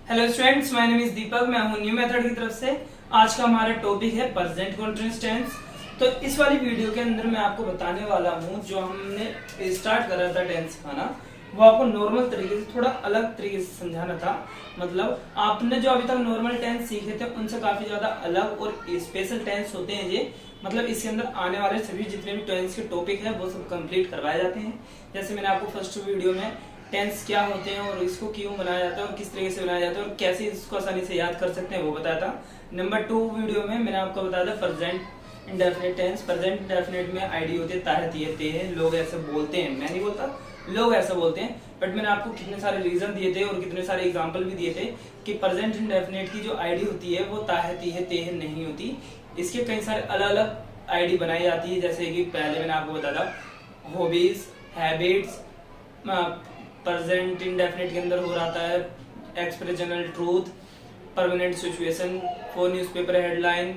Hello students, my name is Deepak. मैं हूं new method की तरफ से। आज का हमारा टॉपिक है प्रेजेंट कंटीन्यूअस टेंस। तो इस वाली वीडियो के अंदर मैं आपको बताने वाला हूं, जो हमने स्टार्ट करा था टेंस सिखाना, वो आपको नॉर्मल तरीके से थोड़ा अलग तरीके से समझाना था। मतलब आपने जो अभी तक नॉर्मल टेंस सीखे थे उनसे काफी ज्यादा अलग और स्पेशल टेंस होते हैं ये। मतलब इसके अंदर आने वाले सभी जितने भी टेंस के टॉपिक है वो सब कंप्लीट करवाए जाते हैं। जैसे मैंने आपको फर्स्ट वीडियो में टेंस क्या होते हैं और इसको क्यों बनाया जाता है और किस तरीके से बनाया जाता है और कैसे इसको आसानी से याद कर सकते हैं वो बताया था। नंबर 2 वीडियो में मैंने आपको बताया था present indefinite tense. Present indefinite में आईडी होती है ताहे तिये तेहे। लोग ऐसे बोलते हैं, मैं नहीं बोलता, लोग ऐसा बोलते हैं। बट मैंने आपको कितने सारे रीजन दिए थे और कितने सारे एग्जाम्पल भी दिए थे कि प्रेजेंट इंडेफिनिट की जो आईडी होती है वो ताहे तिये तेहे नहीं होती। इसके कई सारे अलग अलग आईडी बनाई जाती है। जैसे कि पहले मैंने आपको बताया था हॉबीज, हैबिट्स। प्रेजेंट इंडेफिनिट के अंदर हो रहा है expressional truth, permanent situation, for newspaper headline,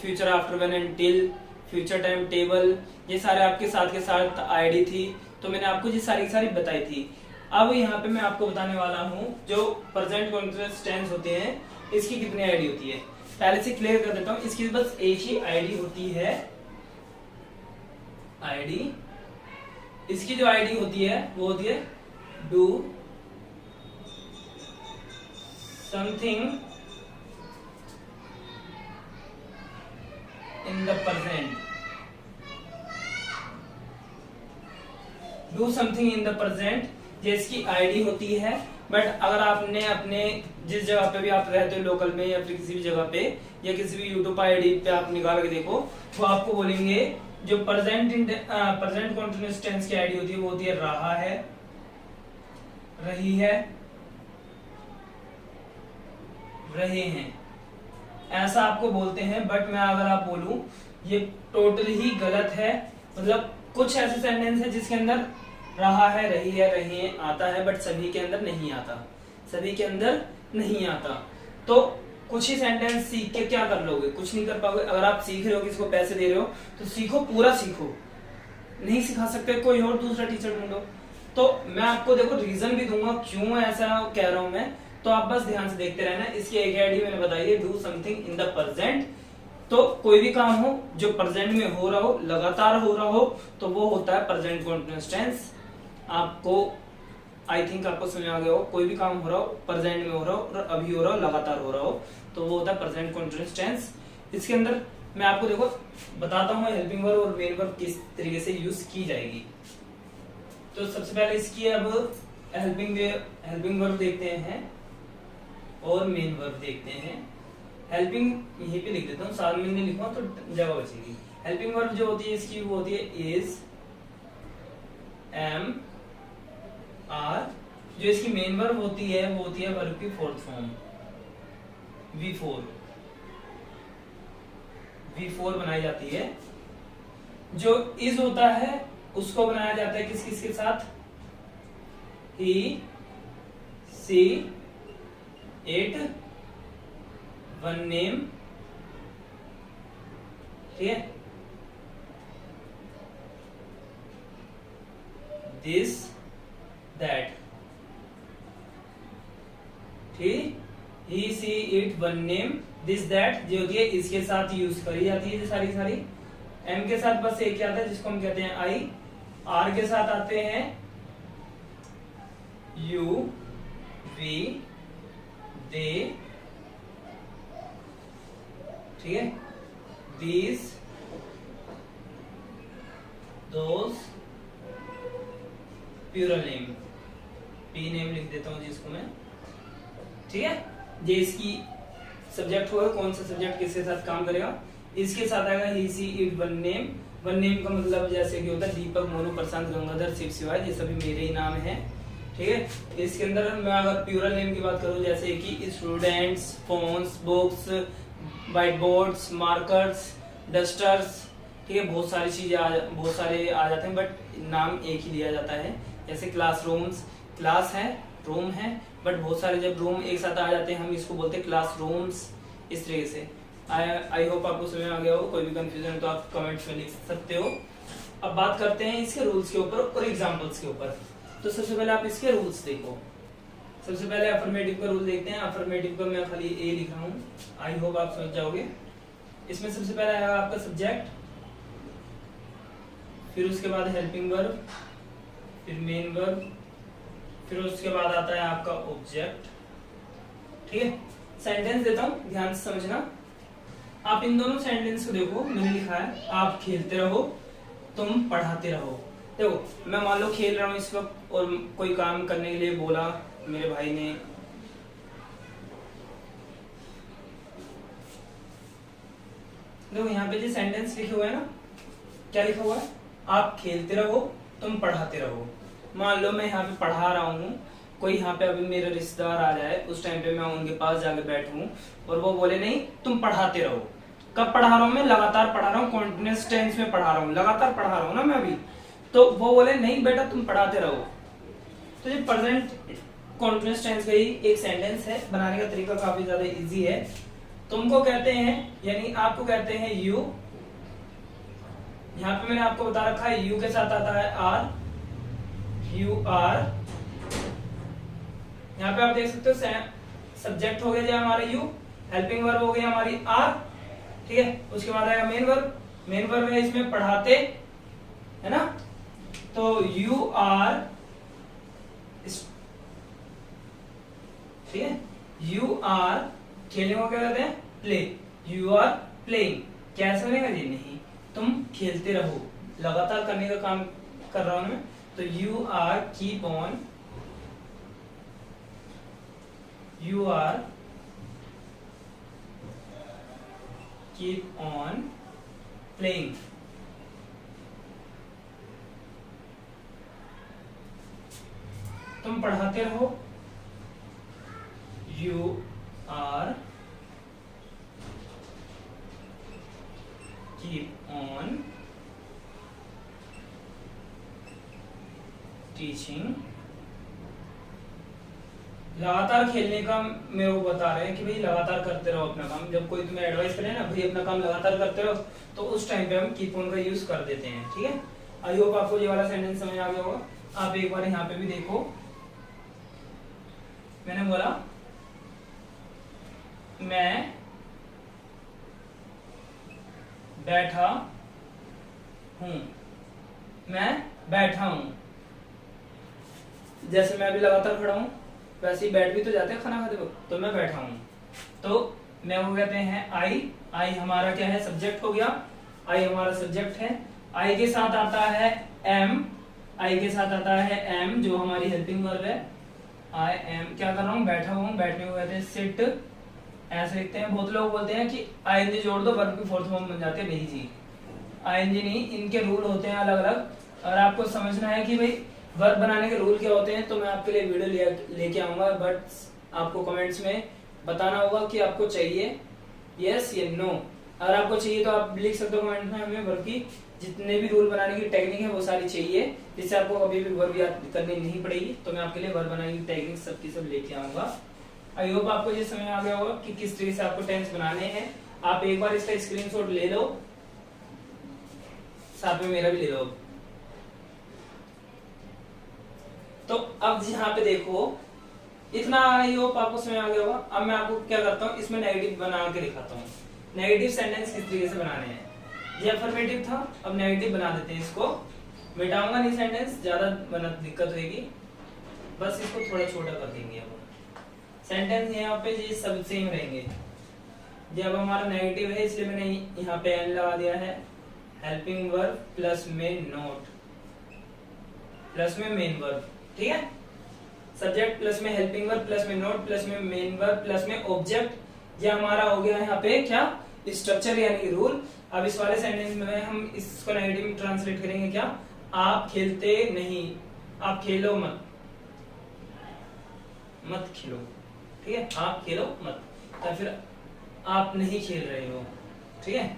future after when until, future time table. ये सारे आपके साथ के साथ आईडी थी। तो मैंने आपको ये सारी की सारी बताई थी। अब यहाँ पे मैं आपको बताने वाला हूँ जो प्रेजेंट कंटीन्यूअस टेंस होते हैं इसकी कितनी आईडी होती है। पहले से क्लियर कर देता हूँ, इसकी बस एक ही आईडी होती है। आईडी, इसकी जो आईडी होती है वो होती है do something in the present। do something in the present ये इसकी आईडी होती है। बट अगर आपने अपने जिस जगह पे भी आप रहते हो, लोकल में या फिर किसी भी जगह पे या किसी भी यूट्यूब आईडी पे आप निकाल के देखो, वो आपको बोलेंगे जो प्रेजेंट कंटीन्यूअस टेंस की आईडी होती है वो होती है रहा है, रही है, रहे हैं। ऐसा आपको बोलते हैं। बट मैं अगर आप बोलूं ये टोटली ही गलत है। मतलब कुछ ऐसे सेंटेंस है जिसके अंदर रहा है, रही है, रहे हैं आता है, बट सभी के अंदर नहीं आता। सभी के अंदर नहीं आता। तो कुछ ही सेंटेंस सीख के क्या कर लोगे? कुछ नहीं कर पाओगे। अगर आप सीख रहे हो, किसी को पैसे दे रहे हो तो सीखो, पूरा सीखो। नहीं सिखा सकते, कोई और दूसरा टीचर ढूंढो। तो मैं आपको देखो रीजन भी दूंगा क्यों ऐसा कह रहा हूं मैं, तो आप बस ध्यान से देखते रहना। इसकी एक आईडी मैंने बताई है, do something in the present. तो कोई भी काम हो जो प्रेजेंट में हो रहा हो, लगातार हो रहा हो, तो वो होता है प्रेजेंट कंटीन्यूअस टेंस। आपको आई थिंक आपको समझ आ गया हो। कोई भी काम हो रहा हो, प्रेजेंट में हो रहा हो और अभी हो रहा हो, लगातार हो रहा हो, तो वो होता है प्रेजेंट कंटीन्यूअस टेंस। इसके अंदर मैं आपको देखो बताता हूँ हेल्पिंग वर्ब और मेन वर्ब किस तरीके से यूज की जाएगी। तो सबसे पहले इसकी अब हेल्पिंग वर्ब देखते हैं और मेन वर्ब देखते हैं। हेल्पिंग यहीं पे लिख देता हूँ, साथ में नहीं लिखूंगा तो जगह बचेगी। हेल्पिंग वर्ब जो होती है इसकी वो होती है इज, एम, आर। जो इसकी मेन वर्ब होती है वो होती है वर्ब की फोर्थ फॉर्म, V4 बनाई जाती है। जो इज होता है उसको बनाया जाता है किस किस के साथ? He, she, it, one name. ठीक है, दिस, दैट। ठीक, he, she, it, one name, this, that जो होती है इसके साथ यूज करी जाती है सारी सारी। एम के साथ बस एक क्या आता है जिसको हम कहते हैं आई। आर के साथ आते हैं यू, वी, दे। ठीक है, these, those, plural name, P name लिख देता हूं जिसको मैं। ठीक है, ये इसकी सब्जेक्ट होगा, कौन सा सब्जेक्ट किसके साथ काम करेगा। इसके साथ आएगा he, she, it, one name. One name का मतलब जैसे कि होता है दीपक, मोनू, प्रशांत, गंगाधर, शिव, शिवाय, ये सभी मेरे ही नाम हैं। ठीक है, इसके अंदर मैं अगर प्लूरल नेम की बात करूं जैसे कि students, phones, books, white boards, markers, dusters. ठीक है, बहुत सारी चीजें बहुत सारे आ जाते हैं बट नाम एक ही लिया जाता है। जैसे क्लासरूम्स, क्लास है, रूम है, बट बहुत सारे जब रूम एक साथ आ जाते हैं हम इसको बोलते हैं क्लासरूम्स। इस तरीके से आई होप आपको समझ में आ गया हो। कोई भी कंफ्यूजन है तो आप कमेंट्स में लिख सकते हो। अब बात करते हैं इसके रूल्स के ऊपर और एग्जांपल्स के ऊपर। तो सबसे पहले आप इसके रूल्स देखो। सबसे पहले अफर्मेटिव का रूल देखते हैं। अफर्मेटिव का मैं खाली ए लिख रहा हूँ, आई होप आप समझ जाओगे। इसमें सबसे पहले आएगा आपका सब्जेक्ट, फिर उसके बाद हेल्पिंग वर्ब, फिर मेन वर्ब, फिर उसके बाद आता है आपका ऑब्जेक्ट। ठीक है, सेंटेंस देता हूँ, ध्यान से समझना। आप इन दोनों सेंटेंस को देखो, मैंने लिखा है आप खेलते रहो, तुम पढ़ाते रहो। देखो मैं मान लो खेल रहा हूँ इस वक्त और कोई काम करने के लिए बोला मेरे भाई ने, देखो यहाँ पे जो सेंटेंस लिखे हुए हैं ना, क्या लिखा हुआ है, आप खेलते रहो तुम पढ़ाते रहो। मान लो मैं यहाँ पे पढ़ा रहा हूँ, कोई यहाँ पे अभी मेरे रिश्तेदार आ जाए, उस टाइम पे मैं उनके पास जाके बैठूं और वो बोले नहीं तुम पढ़ाते रहो। कब पढ़ा रहा हूँ मैं, लगातार पढ़ा रहा हूँ, कॉन्टिन्यूअस टेंस में पढ़ा रहा हूँ, लगातार पढ़ा रहा हूँ ना मैं अभी, तो वो बोले नहीं बेटा तुम पढ़ाते रहो। तो ये प्रेजेंट कॉन्टिन्यूअस टेंस का ही एक सेंटेंस है, बनाने का तरीका काफी ज्यादा इजी है। तुमको कहते हैं यानी आपको कहते हैं यू, यहाँ पे मैंने आपको बता रखा है यू के साथ आता है आर, यू आर। यहाँ पे आप देख सकते हो सब्जेक्ट हो गया जो हमारा यू, हेल्पिंग वर्ब हो गई हमारी आर, ठीक है। उसके बाद आएगा मेन वर्ब, मेन वर्ब है इसमें पढ़ाते, है ना। तो यू आर, ठीक है, यू आर खेलने को क्या कहते हैं, प्ले, यू आर प्लेइंग। कैसे बनेगा जी, नहीं तुम खेलते रहो, लगातार करने का काम कर रहा हूं मैं, तो you are keep on, you are keep on playing। तुम पढ़ाते रहो, you are keep on teaching। लगातार खेलने का मेरे को बता रहे हैं कि भाई लगातार करते रहो अपना काम। जब कोई तुम्हें एडवाइस करे ना भाई अपना काम लगातार करते रहो, तो उस टाइम पे हम कीप ऑन का यूज कर देते हैं। ठीक है, आई होप आपको ये वाला सेंटेंस समझ आ गया होगा। आप एक बार यहाँ पे भी देखो, मैंने बोला मैं बैठा हूं, मैं बैठा हूं। जैसे मैं अभी लगातार खड़ा हूं वैसे ही बैठ भी तो जाते हैं खाना खाते वक्त, तो मैं बैठा हूं। तो मैं वो कहते हैं आई, आई हमारा क्या है, सब्जेक्ट हो गया, आई हमारा सब्जेक्ट है। आई के साथ आता है एम, आई के साथ आता है एम जो हमारी हेल्पिंग वर्ब है। आई एम क्या कर रहा हूँ, बैठा हुआ हूँ, बैठने को कहते हैं सिट, ऐसे लिखते हैं। बहुत लोग बोलते हैं कि आईएनजी जोड़ दो वर्ब की फोर्थ फॉर्म बन जाती है, नहीं जी, आईएनजी नहीं, इनके रूल होते हैं अलग अलग। और आपको समझना है कि भाई वर्ब बनाने के रूल क्या होते हैं, तो मैं आपके लिए वीडियो लेके आऊंगा, बट आपको कमेंट्स में बताना होगा कि आपको चाहिए यस या नो। अगर आपको चाहिए तो आप लिख सकते हो कमेंट में, हमें वर्ब की जितने भी रूल बनाने की टेक्निक है वो सारी चाहिए, जिससे आपको कभी भी वर्ब याद करनी नहीं पड़ेगी। तो मैं आपके लिए वर्ब बनाने की टेक्निक सबकी सब लेके आऊंगा। आई होप आपको ये समझ आ गया होगा कि किस तरीके से आपको टेंस बनाने हैं। आप एक बार इसका स्क्रीनशॉट ले लो, साथ में मेरा भी ले लो। तो अब यहाँ पे देखो, इतना आई होप आपको समझ आ गया होगा। अब मैं आपको क्या करता हूँ, इसमें नेगेटिव बना के दिखाता हूँ। नेगेटिव सेंटेंस किस तरीके से बनाने हैं। ये अफर्मेटिव था, अब नेगेटिव बना देते हैं। इसको मिटाऊंगा नहीं, सेंटेंस ज्यादा बना दिक्कत होगी, बस इसको थोड़ा छोटा कर देंगे। अब सेंटेंस यहाँ पे ये सब सेम रहेंगे। जब हमारा नेगेटिव है इसलिए मैंने यहाँ पे एन लगा दिया है। हेल्पिंग वर्ब प्लस में नोट प्लस में मेन वर्ब, ठीक है। सब्जेक्ट प्लस में हेल्पिंग वर्ब प्लस में नोट प्लस में मेन वर्ब प्लस में ऑब्जेक्ट। ये हमारा हो गया यहाँ पे क्या, स्ट्रक्चर यानी रूल। अब इस वाले सेंटेंस में हम इसको नेगेटिव में ट्रांसलेट करेंगे क्या, आप खेलते नहीं, आप खेलो मत, मत खेलो, ठीक है, आप खेलो मत, या फिर आप नहीं खेल रहे हो, ठीक है।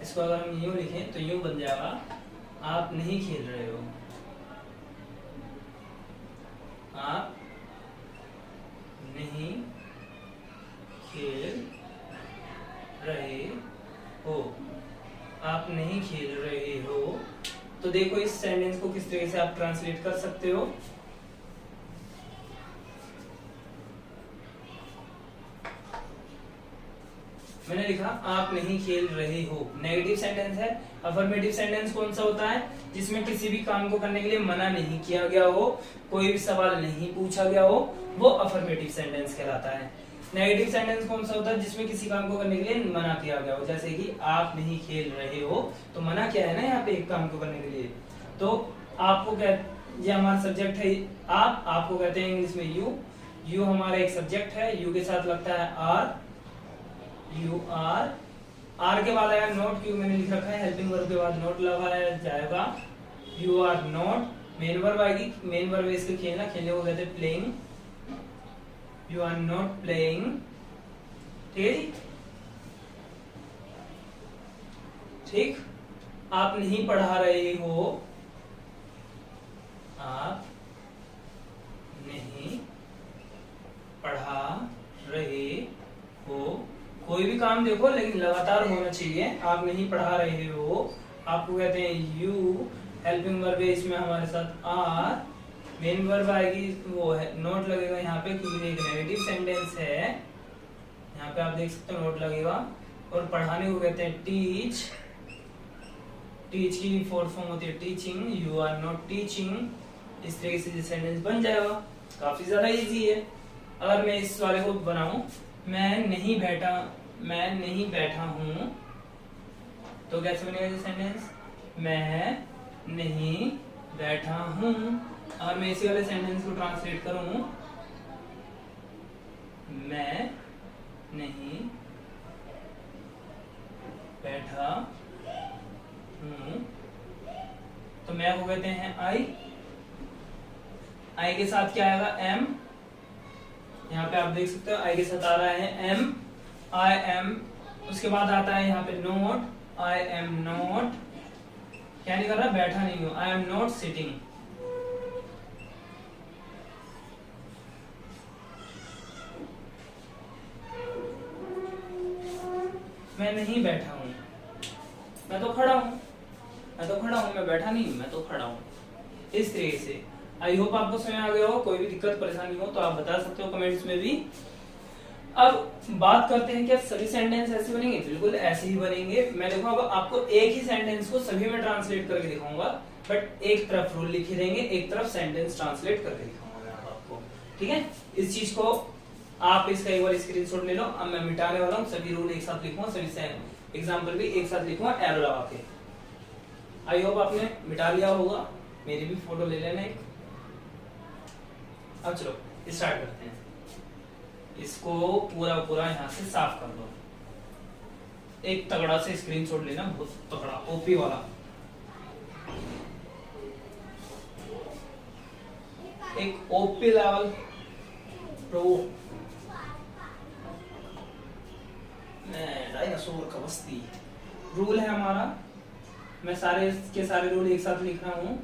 इसको अगर हम यूं लिखें तो यूं बन जाएगा, आप नहीं खेल रहे हो, आप नहीं खेल रहे हो, आप नहीं खेल रहे हो। तो देखो इस सेंटेंस को किस तरीके से आप ट्रांसलेट कर सकते हो। मैंने लिखा आप नहीं खेल रहे हो। नेगेटिव सेंटेंस है। अफर्मेटिव सेंटेंस कौन सा होता है? जिसमें किसी भी काम को करने के लिए मना नहीं किया गया हो, कोई भी सवाल नहीं पूछा गया हो, वो अफर्मेटिव सेंटेंस कहलाता है। नेगेटिव सेंटेंस कौन सा होता है? जिसमें किसी काम को करने के लिए मना किया गया हो, जैसे कि आप नहीं खेल रहे हो, तो मना किया है ना यहाँ पे एक काम को करने के लिए। तो आपको ये हमारा सब्जेक्ट है आप, आपको कहते हैं इंग्लिश में यू। यू हमारा एक सब्जेक्ट है, यू के साथ लगता है आर, यू आर। आर के बाद आएगा नॉट, क्यों मैंने लिख रखा है हेल्पिंग वर्ब के बाद नॉट लगाया जाएगा। You are not. Main verb आएगी, मेन वर्ब इसके खेलना, खेलने को कहते हैं playing. You are not playing, ठीक है, ठीक। आप नहीं पढ़ा रहे हो, आप नहीं पढ़ा रहे हो। कोई भी काम देखो लेकिन लगातार होना चाहिए। आप नहीं पढ़ा रहे हो, आपको कहते हैं यू। हेल्पिंग वर्ब है, इसमें हमारे साथ आर। मेन वर्ब आएगी, वो है नोट लगेगा यहाँ पे, क्योंकि एक नेगेटिव सेंटेंस है। यहाँ पे आप देख सकते हो नोट लगेगा। और पढ़ाने को कहते हैं टीच। टीच की फोर्थ फॉर्म होती है teaching. You are not teaching. इस तरीके से सेंटेंस बन जाएगा। काफी ज्यादा इजी है। अगर मैं इस वाले को बनाऊं, मैं नहीं बैठा हूं, तो कैसे बनेगा ये सेंटेंस? मैं नहीं बैठा हूं। अगर मैं इसी वाले सेंटेंस को ट्रांसलेट करूं, मैं नहीं बैठा हूं, तो मैं को कहते हैं आई। आई के साथ क्या आएगा? एम। यहाँ पे आप देख सकते हो आई के साथ आ रहा है एम, आई एम। उसके बाद आता है यहाँ पे नोट, आई एम नोट। क्या नहीं कर रहा? बैठा नहीं हूं, आई एम नॉट सिटिंग। मैं नहीं बैठा हूं, मैं तो खड़ा हूं। मैं बैठा नहीं, मैं तो खड़ा हूं। इस तरीके से आई होप आपको समझ आ गया हो। कोई भी दिक्कत परेशानी हो तो आप बता सकते हो कमेंट्स में भी। अब बात करते हैं, क्या सभी सेंटेंस ऐसे बनेंगे? बिल्कुल ऐसे ही बनेंगे। मैं देखो अब आपको एक ही सेंटेंस को सभी में ट्रांसलेट करके दिखाऊंगा, बट एक तरफ रूल लिखे देंगे, एक तरफ सेंटेंस ट्रांसलेट करके दिखाऊंगा मैं आपको, ठीक है। इस चीज को आप इसका एक बार स्क्रीनशॉट ले लो। अब मैं मिटाने वाला हूँ, सभी रूल एक साथ लिखूंगा, सभी एग्जाम्पल भी एक साथ लिखूंगा एरो लगा के। आई होप आपने मिटा लिया होगा। मेरी भी फोटो ले लेना एक। अब चलो स्टार्ट करते हैं। इसको पूरा यहाँ से साफ कर दो। एक तगड़ा से स्क्रीनशॉट लेना, बहुत तगड़ा ओपी वाला। एक ओपी लेवल प्रो डायनासोर का बस्ती रूल है हमारा। मैं सारे के सारे रूल एक साथ लिख रहा हूं,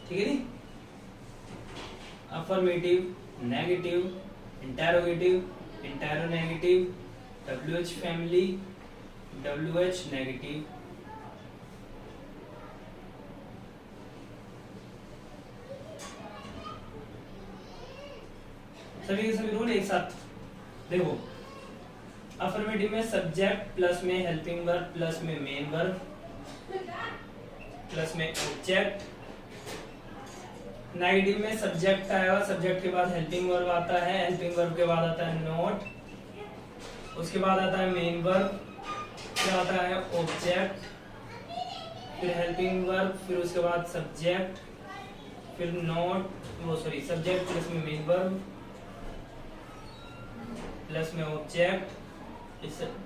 ठीक है नी? Affirmative, negative, interrogative, interronegative, WH family, WH negative. सभी के सभी रूल एक साथ देखो। अफर्मेटिव में सब्जेक्ट प्लस में हेल्पिंग वर्ब प्लस में मेन वर्ब प्लस में ऑब्जेक्ट। नेगेटिव में सब्जेक्ट आएगा, सब्जेक्ट के बाद हेल्पिंग वर्ब आता है, हेल्पिंग वर्ब के बाद आता है नोट, उसके बाद आता है मेन वर्ब, फिर आता है ऑब्जेक्ट, फिर हेल्पिंग वर्ब, फिर उसके बाद सब्जेक्ट, फिर नोट, वो सॉरी सब्जेक्ट प्लस में मेन वर्ब प्लस में ऑब्जेक्ट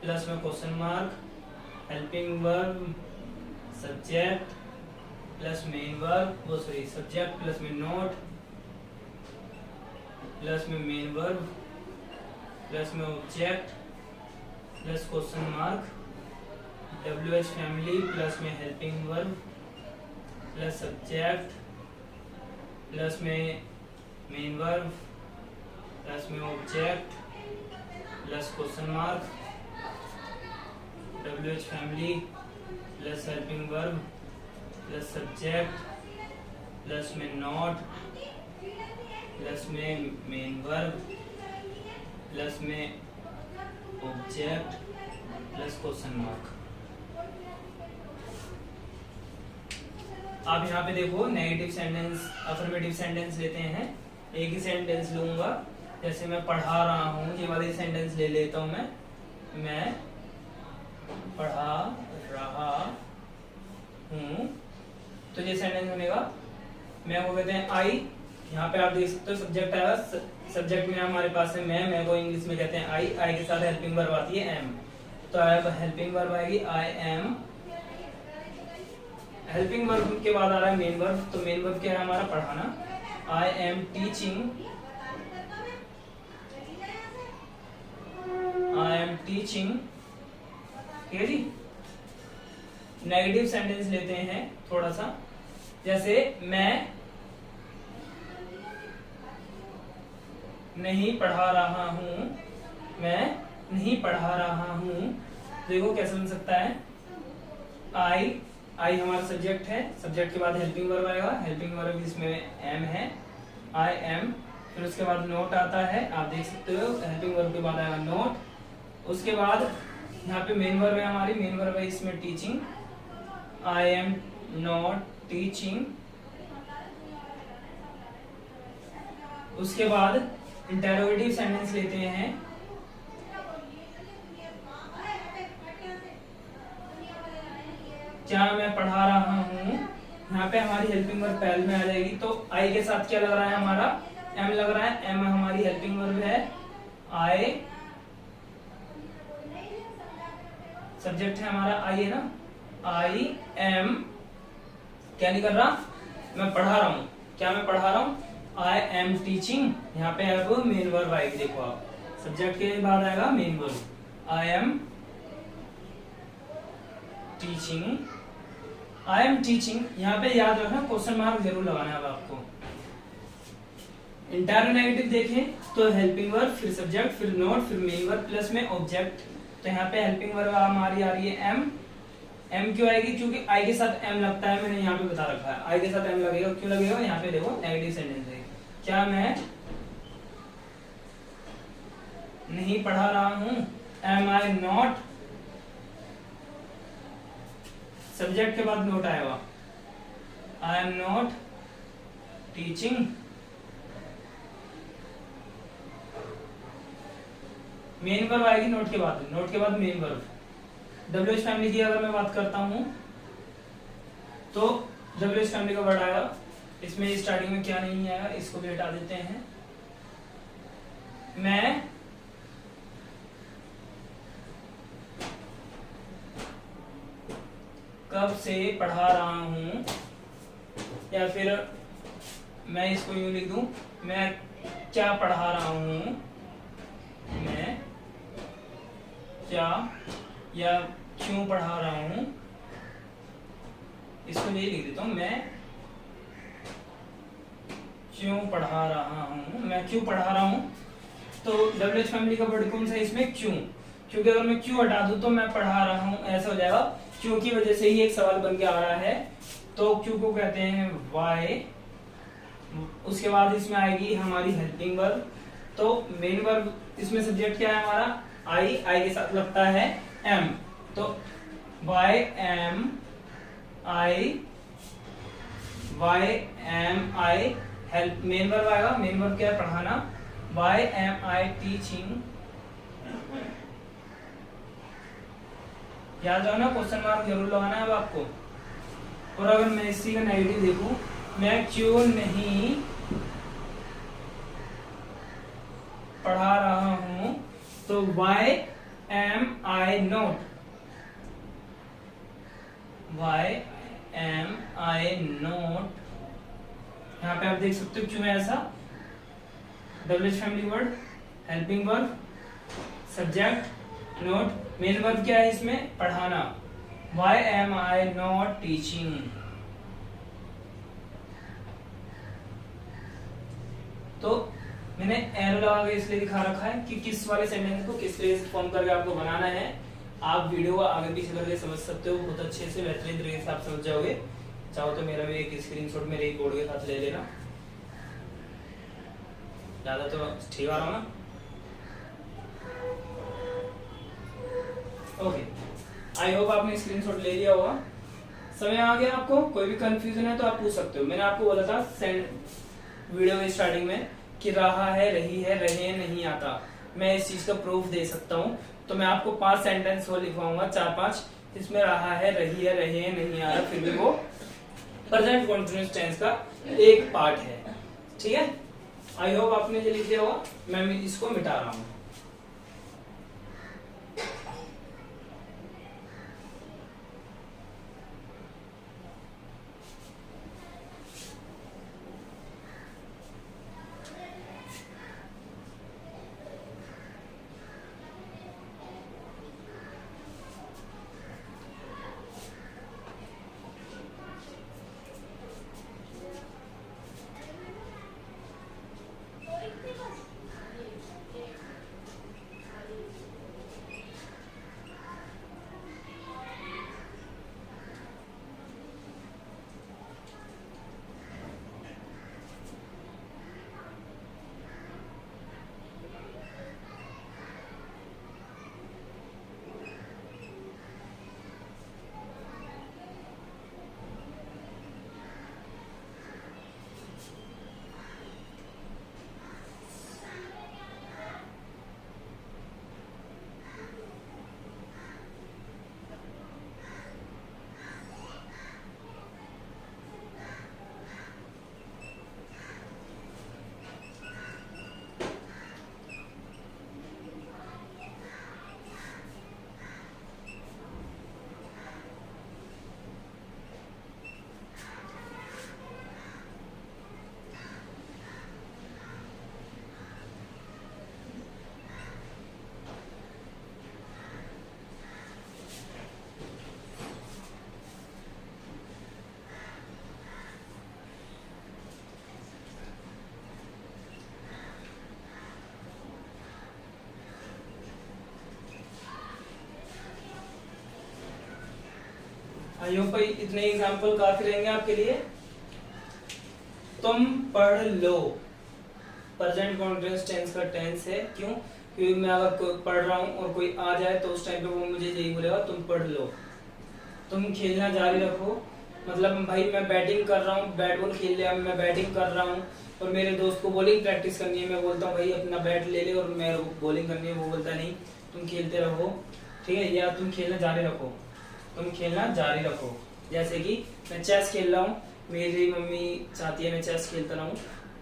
प्लस में question mark, helping verb, subject plus main verb, वो सॉरी सब्जेक्ट प्लस में नोट प्लस में मेन वर्ब प्लस में object plus question mark, WH family plus में helping verb plus subject plus में main verb plus में object plus question mark, WH family plus helping verb plus subject plus में not plus में main verb plus में object plus question mark. आप यहाँ पे देखो नेगेटिव सेंटेंस अफर्मेटिव सेंटेंस लेते हैं। एक ही सेंटेंस लूंगा, जैसे मैं पढ़ा रहा हूँ, ये वाले सेंटेंस ले लेता हूँ मैं पढ़ा रहा हूँ, तो ये सेंटेंस बनेगा। मैं को कहते हैं आई, यहाँ पे आप देख सकते हो सब्जेक्ट आया, सब्जेक्ट में हमारे पास है मैं को इंग्लिश में कहते हैं आई के साथ हेल्पिंग वर्ब आती है एम, तो हेल्पिंग वर्ब आएगी आई एम। हेल्पिंग वर्ब के बाद आ रहा है मेन वर्ब, तो मेन वर्ब क्या है हमारा पढ़ाना, I am teaching, I am teaching, ठीक है जी। नेगेटिव सेंटेंस लेते हैं थोड़ा सा, जैसे मैं नहीं पढ़ा रहा हूं, मैं नहीं पढ़ा रहा हूं, देखो कैसे बन सकता है, आई हमारा सब्जेक्ट है, सब्जेक्ट के बाद हेल्पिंग वर्ब आएगा, हेल्पिंग वर्ब इसमें एम है, आई एम, फिर उसके बाद नोट आता है, आप देख सकते हो हेल्पिंग वर्ब के बाद आएगा नोट, उसके बाद यहाँ पे मेन वर्ब है हमारी, मेन वर्ब है इसमें teaching, I am not teaching, उसके बाद इंटेरोगेटिव सेंटेंस लेते हैं, क्या मैं पढ़ा रहा हूँ, यहाँ पे हमारी हेल्पिंग वर्ब पहले में आ जाएगी, तो आई के साथ क्या लग रहा है हमारा एम लग रहा है, एम हमारी हेल्पिंग वर्ब है, आई सब्जेक्ट है हमारा आई है ना, आई एम क्या नहीं कर रहा, मैं पढ़ा रहा हूँ, क्या मैं पढ़ा रहा हूँ, आई एम टीचिंग, यहाँ पे अब मेन वर्ब आएगी, देखो आप सब्जेक्ट के बाद आएगा main verb, I am teaching, I am teaching, यहाँ पे याद रखना क्वेश्चन मार्क जरूर लगाना है अब आपको। इंटरनेगेटिव देखें तो हेल्पिंग वर्ब, फिर सब्जेक्ट, फिर नोट, फिर मेन वर्ब प्लस में ऑब्जेक्ट, तो यहाँ पे हेल्पिंग वर्ब हमारी आ रही है एम, एम क्यों आएगी, क्योंकि आई के साथ एम लगता है, मैंने यहाँ पे बता रखा है आई के साथ एम लगेगा, क्यों लगेगा, यहाँ पे देखो नेगेटिव सेंटेंस है, क्या मैं नहीं पढ़ा रहा हूं, एम आई नॉट, सब्जेक्ट के बाद नोट आएगा, I am not teaching, main verb आएगी नोट के बाद, नोट के बाद मेन वर्ब। डब्ल्यूएच फैमिली की अगर मैं बात करता हूं तो डब्ल्यूएच फैमिली का वर्ड आएगा, इसमें स्टार्टिंग में क्या नहीं आएगा, इसको भी हटा देते हैं, मैं कब से पढ़ा रहा हूं, या फिर मैं इसको यूं लिख दूं, मैं क्या पढ़ा रहा हूं, मैं क्या या क्यों पढ़ा रहा हूं, इसको ये लिख देता हूं, मैं क्यों पढ़ा रहा हूं, मैं क्यों पढ़ा रहा हूं, तो डब्ल्यूएच फैमिली का वर्ड कौन सा है इसमें, क्यों, क्योंकि अगर मैं क्यों हटा दूं तो मैं पढ़ा रहा हूं ऐसा हो जाएगा, क्यों की वजह से ही एक सवाल बन के आ रहा है, तो क्यों को कहते हैं वाई, उसके बाद इसमें आएगी हमारी हेल्पिंग वर्ब, तो मेन वर्ब इसमें सब्जेक्ट क्या है हमारा आई के साथ लगता है एम, तो why am I help, main verb आएगा, मेन वर्ब क्या है पढ़ाना, वाई एम आई टीचिंग, याद रखना क्वेश्चन मार्क जरूर लगाना है अब आपको। और अगर मैं इसी का नेगेटिव देखूं, मैं क्यों नहीं पढ़ा रहा हूं, तो why am I not, why am I not, यहाँ पे आप देख सकते हो क्यों है ऐसा, WH family word, helping verb, subject, not, main verb क्या है इसमें पढ़ाना, why am I not teaching. तो मैंने एरो लगा के इसलिए दिखा रखा है कि किस वाले सेंटेंस को किस तरह से फॉर्म करके आपको बनाना है। आप वीडियो को आगे पीछे करके समझ सकते हो, बहुत अच्छे से बेहतरीन तरीके से आप समझ जाओगे। चाहो तो मेरा भी एक स्क्रीनशॉट मेरे बोर्ड के साथ ले लेना, ज्यादा तो ठीक आ रहा हूँ ना। ओके, आई होप आपने स्क्रीनशॉट ले लिया होगा। समय आ गया आपको, कोई भी कंफ्यूजन है तो आप पूछ सकते हो। मैंने आपको बोला था वीडियो के स्टार्टिंग में कि रहा है, रही है, रहे नहीं आता। मैं इस चीज का प्रूफ दे सकता हूँ। तो मैं आपको 5 सेंटेंस वो लिखवाऊंगा, 4-5, इसमें रहा है, रही है, रहे हैं, नहीं आ रहा, फिर भी वो प्रेजेंट कंटीन्यूअस टेंस का एक पार्ट है। ठीक है, आई होप आपने ये लिख दिया होगा। मैं इसको मिटा रहा हूँ। आई होप भाई इतने एग्जाम्पल काफी रहेंगे आपके लिए। तुम पढ़ लो प्रेजेंट कॉन्टिन्यूअस टेंस का टेंस है। क्यों? क्योंकि मैं अगर पढ़ रहा हूँ और कोई आ जाए तो उस टाइम पे वो मुझे यही बोलेगा, तुम पढ़ लो। तुम खेलना जारी रखो, मतलब भाई मैं बैटिंग कर रहा हूँ, बैट बॉल खेल लिया, मैं बैटिंग कर रहा हूँ और मेरे दोस्त को बॉलिंग प्रैक्टिस करनी है, मैं बोलता हूँ भाई अपना बैट ले ले और मेरे को बॉलिंग करनी है, वो बोलता नहीं तुम खेलते रहो। ठीक है, या तुम खेलना जारी रखो, तुम खेलना जारी रखो। जैसे कि मैं चेस खेल रहा हूँ, मेरी मम्मी चाहती है मैं चेस खेलता रहूँ,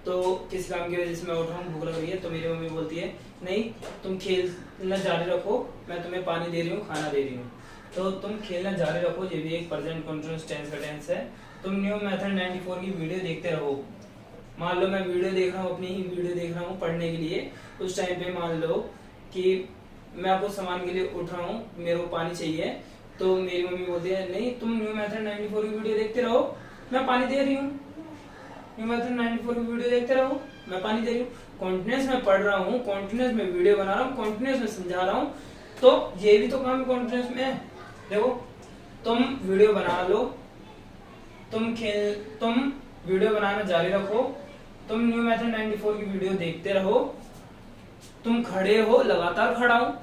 तो किसी काम की वजह से मैं उठ रहा हूँ, भूख लग रही है, तो मेरी मम्मी बोलती है नहीं तुम खेलना जारी रखो, मैं तुम्हें पानी दे रही हूँ, खाना दे रही हूँ। तो तुम खेलना जारी रखो, ये भी एक प्रेजेंट कंटीन्यूअस टेंस का टेंस है। तुम न्यू मेथड 94 की वीडियो देखते रहो। मान लो मैं वीडियो देख रहा हूँ, अपनी ही वीडियो देख रहा हूँ पढ़ने के लिए, उस टाइम पे मान लो कि मैं आपको सामान के लिए उठ रहा हूँ, मेरे को पानी चाहिए, तो मेरी मम्मी बोलती है नहीं तुम न्यू मेथड 94 की वीडियो देखते रहो, मैं पानी दे रही हूँ। न्यू मेथड 94 की वीडियो देखते रहो, मैं पानी दे रही हूँ। कॉन्टिन्यूअस में पढ़ रहा हूँ, कॉन्टिन्यूअस में वीडियो बना रहा हूँ, कॉन्टिन्यूअस में समझा रहा हूँ, तो ये भी तो काम कॉन्टिन्यूअस में है। देखो तुम वीडियो बना लो, तुम वीडियो बनाना जारी रखो, तुम न्यू मेथड 94 की वीडियो देखते रहो, तुम खड़े हो, लगातार खड़ा हो।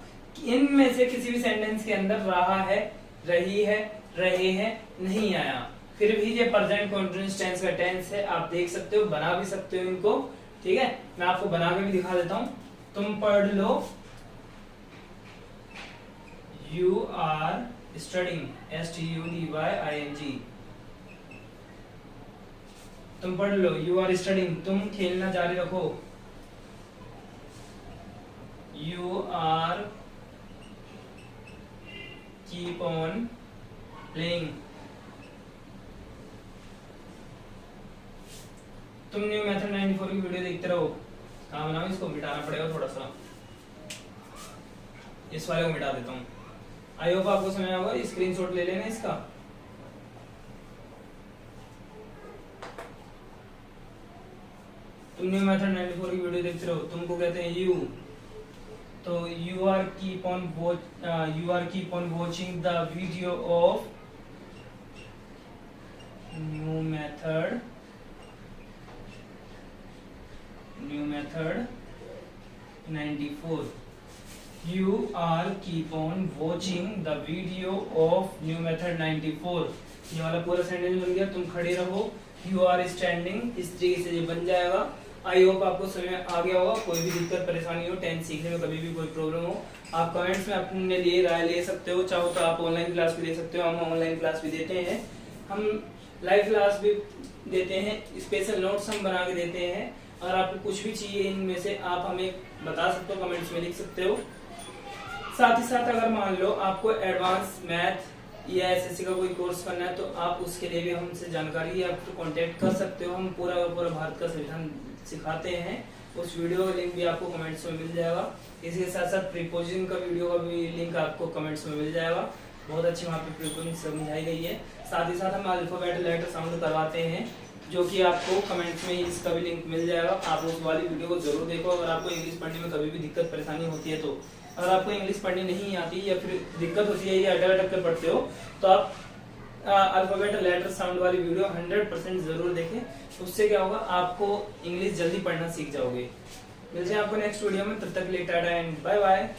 इनमें से किसी भी सेंटेंस के अंदर रहा है, रही है, रहे हैं नहीं आया, फिर भी ये प्रेजेंट कंटीन्यूअस टेंस का टेंस है। आप देख सकते हो, बना भी सकते हो इनको। ठीक है, मैं आपको बना के भी दिखा देता हूं। तुम पढ़ लो, यू आर स्टडिंग, STUDYING। तुम पढ़ लो, यू आर स्टडिंग, तुम खेलना जारी रखो, you are keep on playing. तुम न्यू मेथड 94 की वीडियो देखते रहो। कहाँ बनाओ, इसको मिटाना पड़ेगा थोड़ा सा, इस वाले को मिटा देता हूँ। आई होप आपको समझ आएगा, स्क्रीनशॉट ले लेना इसका। तुम न्यू मेथड 94 की वीडियो देखते रहो, तुमको कहते हैं यू, तो you are keep on watching the video of new method 94। You are keep on watching the video of new method 94। ये वाला पूरा सेंटेंस बन गया। तुम खड़े रहो, you are standing, इस तरीके से ये बन जाएगा। आई होप आपको समझ में आ गया होगा। कोई भी दिक्कत परेशानी हो, टेंस सीखने में कभी भी कोई प्रॉब्लम हो, आप कमेंट्स में अपने लिए राय ले सकते हो। चाहो तो आप ऑनलाइन क्लास भी दे सकते हो, हम ऑनलाइन क्लास भी देते हैं, हम लाइव क्लास भी देते हैं, स्पेशल नोट्स हम बना के देते हैं। अगर आपको कुछ भी चाहिए इनमें से आप हमें बता सकते हो, कमेंट्स में लिख सकते हो। साथ ही साथ अगर मान लो आपको एडवांस मैथ या एसएससी का कोई कोर्स करना है तो आप उसके लिए भी हमसे जानकारी आप तो कांटेक्ट कर सकते हो। हम पूरा भारत का संविधान सिखाते हैं। उस वीडियो का लिंक भी आपको कमेंट्स में मिल जाएगा। इसी के साथ साथ प्रीपोजिशन का वीडियो का भी लिंक आपको कमेंट्स में मिल जाएगा। बहुत अच्छी वहाँ पे प्रीपोजिशन समझाई गई है। साथ ही साथ हम अल्फाबेट लेटर साउंड करवाते हैं, जो कि आपको कमेंट्स में इसका भी लिंक मिल जाएगा। आप उस वाली वीडियो को जरूर देखो। अगर आपको इंग्लिश पढ़ने में कभी भी दिक्कत परेशानी होती है तो, अगर आपको इंग्लिश पढ़नी नहीं आती या फिर दिक्कत होती है या अटक कर पढ़ते हो तो आप अल्फाबेट लेटर साउंड वाली वीडियो 100% जरूर देखें। उससे क्या होगा, आपको इंग्लिश जल्दी पढ़ना सीख जाओगे। मिलते हैं आपको नेक्स्ट वीडियो में, तब तक के लिए टाटा एंड बाय बाय।